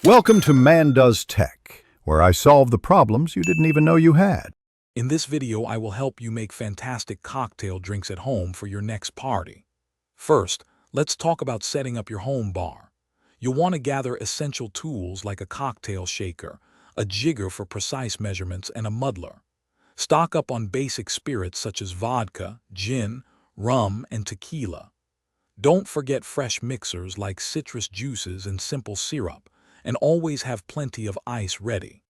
Welcome to Man Does Tech, where I solve the problems you didn't even know you had. In this video, I will help you make fantastic cocktail drinks at home for your next party. First, let's talk about setting up your home bar. You'll want to gather essential tools like a cocktail shaker, a jigger for precise measurements, and a muddler. Stock up on basic spirits such as vodka, gin, rum, and tequila. Don't forget fresh mixers like citrus juices and simple syrup, and always have plenty of ice ready.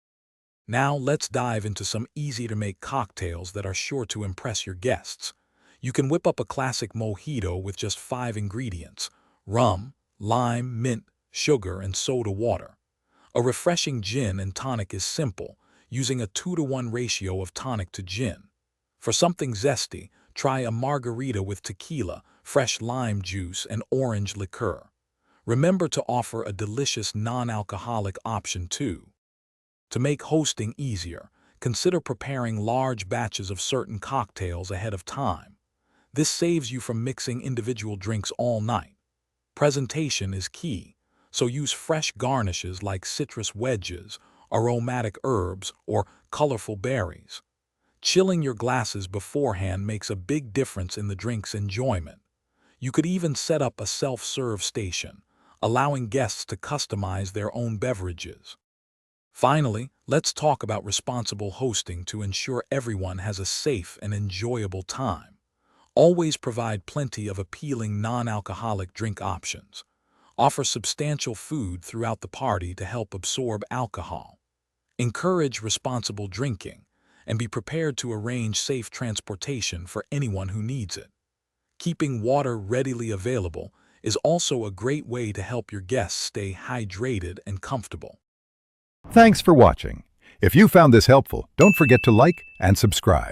Now let's dive into some easy-to-make cocktails that are sure to impress your guests. You can whip up a classic mojito with just 5 ingredients: rum, lime, mint, sugar, and soda water. A refreshing gin and tonic is simple, using a 2-to-1 ratio of tonic to gin. For something zesty, try a margarita with tequila, fresh lime juice, and orange liqueur. Remember to offer a delicious non-alcoholic option too. To make hosting easier, consider preparing large batches of certain cocktails ahead of time. This saves you from mixing individual drinks all night. Presentation is key, so use fresh garnishes like citrus wedges, aromatic herbs, or colorful berries. Chilling your glasses beforehand makes a big difference in the drink's enjoyment. You could even set up a self-serve station, allowing guests to customize their own beverages. Finally, let's talk about responsible hosting to ensure everyone has a safe and enjoyable time. Always provide plenty of appealing non-alcoholic drink options. Offer substantial food throughout the party to help absorb alcohol. Encourage responsible drinking, and be prepared to arrange safe transportation for anyone who needs it. Keeping water readily available is also a great way to help your guests stay hydrated and comfortable. Thanks for watching. If you found this helpful, don't forget to like and subscribe.